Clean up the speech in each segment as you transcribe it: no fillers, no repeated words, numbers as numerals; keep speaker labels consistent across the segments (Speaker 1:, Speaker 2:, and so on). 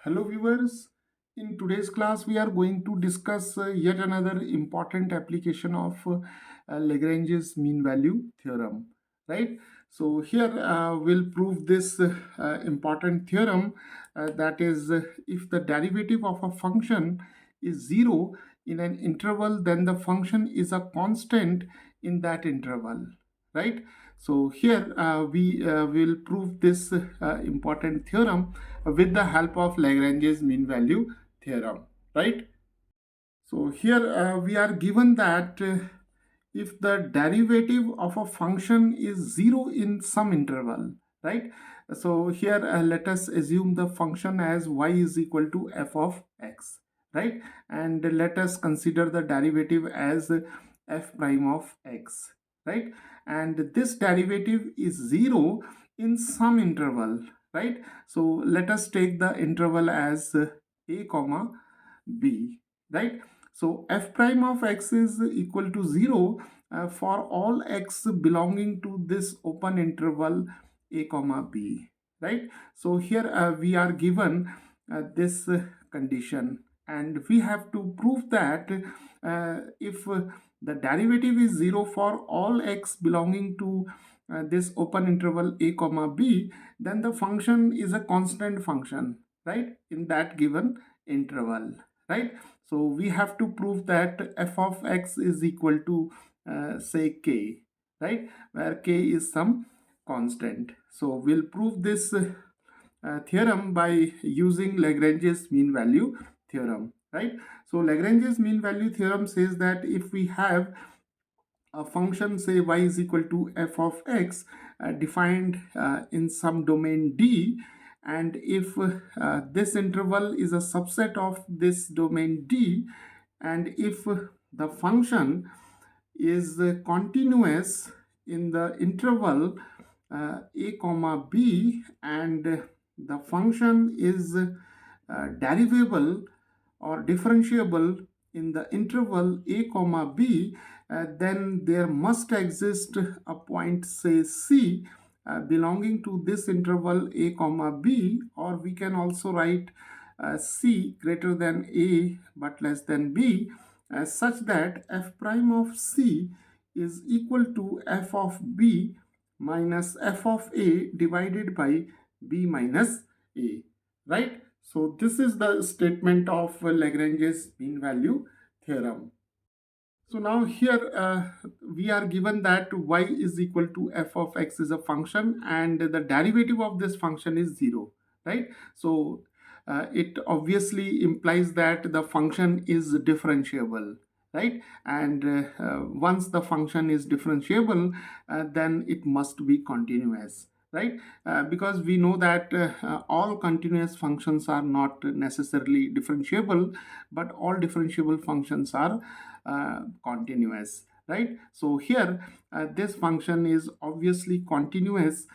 Speaker 1: Hello viewers, in today's class we are going to discuss yet another important application of Lagrange's mean value theorem, right? So here we'll prove this important theorem, that is, if the derivative of a function is 0 in an interval, then the function is a constant in that interval, right? So here we will prove this important theorem with the help of Lagrange's mean value theorem, right? So here we are given that if the derivative of a function is 0 in some interval, right? So here let us assume the function as y is equal to f of x, right? And let us consider the derivative as f prime of x, right? And this derivative is 0 in some interval, right? So let us take the interval as a comma b, right? So f prime of x is equal to 0 for all x belonging to this open interval a comma b, right? So here we are given this condition, and we have to prove that if the derivative is 0 for all x belonging to this open interval a comma b, then the function is a constant function, right, in that given interval, right? So we have to prove that f of x is equal to say k, right, where k is some constant. So we'll prove this theorem by using Lagrange's mean value theorem, right? So Lagrange's mean value theorem says that if we have a function, say y is equal to f of x, defined in some domain D, and if this interval is a subset of this domain D, and if the function is continuous in the interval a comma b, and the function is derivable or differentiable in the interval a comma b, then there must exist a point, say c, belonging to this interval a comma b, or we can also write c greater than a but less than b, such that f prime of c is equal to f of b minus f of a divided by b minus a, right? So this is the statement of Lagrange's mean value theorem. So now here we are given that y is equal to f of x is a function, and the derivative of this function is 0, right? So it obviously implies that the function is differentiable, right? And once the function is differentiable, then it must be continuous, right? Because we know that all continuous functions are not necessarily differentiable, but all differentiable functions are continuous, right? So here this function is obviously continuous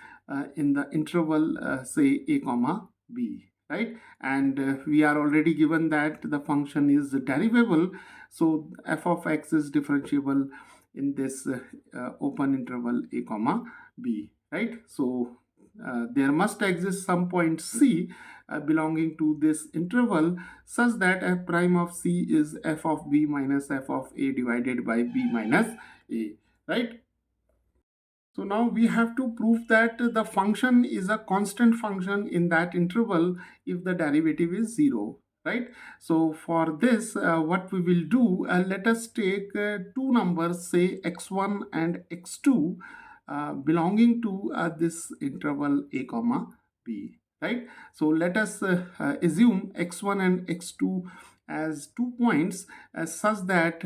Speaker 1: in the interval say a comma b, right? And we are already given that the function is derivable, so f of x is differentiable in this open interval a comma b, right? So there must exist some point c belonging to this interval, such that f prime of c is f of b minus f of a divided by b minus a, right? So now we have to prove that the function is a constant function in that interval if the derivative is 0, right? So for this, what we will do, let us take two numbers, say x1 and x2, belonging to this interval a comma b, right? So let us assume x1 and x2 as 2 points, such that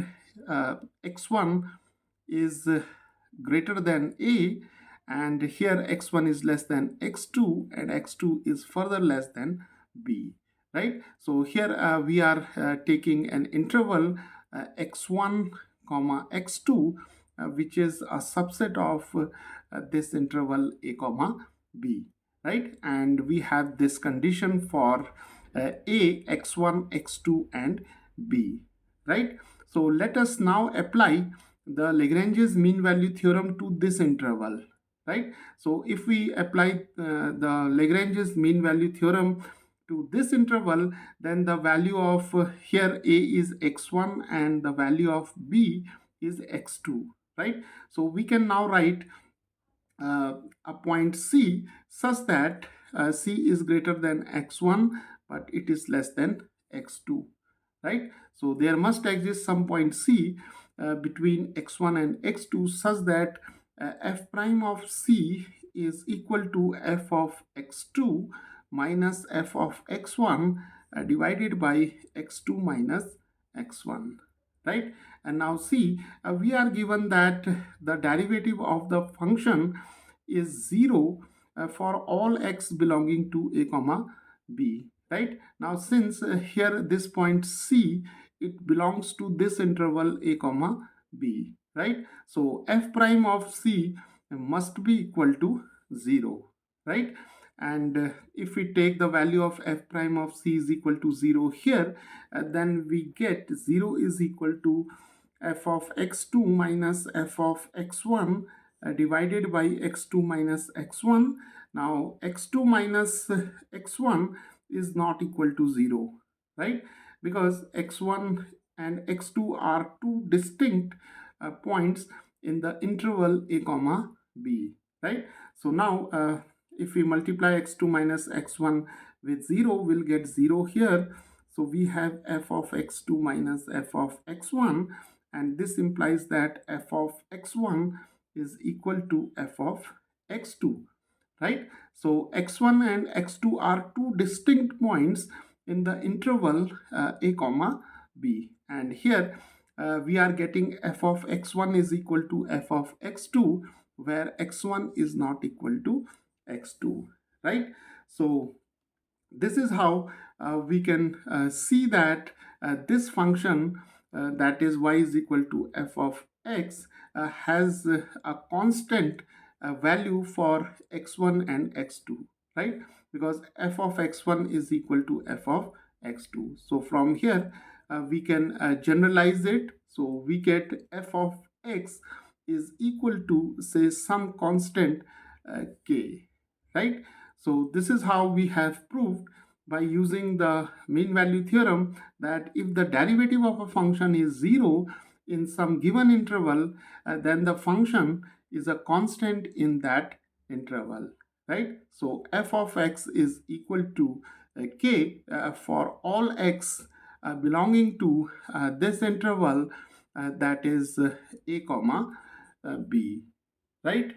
Speaker 1: x1 is greater than a, and here x1 is less than x2 and x2 is further less than b, right? So here we are taking an interval x1 comma x2, which is a subset of this interval a comma b, right? And we have this condition for a, x1, x2 and b, right? So let us now apply the Lagrange's mean value theorem to this interval, right? So if we apply the Lagrange's mean value theorem to this interval, then the value of here a is x1 and the value of b is x2, right? So we can now write a point C such that C is greater than x1 but it is less than x2, right? So there must exist some point C between x1 and x2 such that f prime of C is equal to f of x2 minus f of x1 divided by x2 minus x1, right? And now see, we are given that the derivative of the function is 0 for all x belonging to a comma b, right? Now since here this point C, it belongs to this interval a comma b, right? So f prime of C must be equal to 0, right? And if we take the value of f prime of C is equal to 0 here, then we get 0 is equal to f of x2 minus f of x1 divided by x2 minus x1. Now x2 minus x1 is not equal to 0, right? Because x1 and x2 are two distinct points in the interval a comma b, right? So now if we multiply x2 minus x1 with 0, we'll get 0 here. So we have f of x2 minus f of x1, and this implies that f of x1 is equal to f of x2, right? So x1 and x2 are two distinct points in the interval a comma b, and here we are getting f of x1 is equal to f of x2 where x1 is not equal to x2, right? So this is how we can see that this function that is y is equal to f of x has a constant value for x1 and x2, right? Because f of x1 is equal to f of x2. So from here we can generalize it. So we get f of x is equal to say some constant k, right? So this is how we have proved by using the mean value theorem that if the derivative of a function is 0 in some given interval, then the function is a constant in that interval, right? So f of x is equal to k for all x belonging to this interval that is a comma b, right?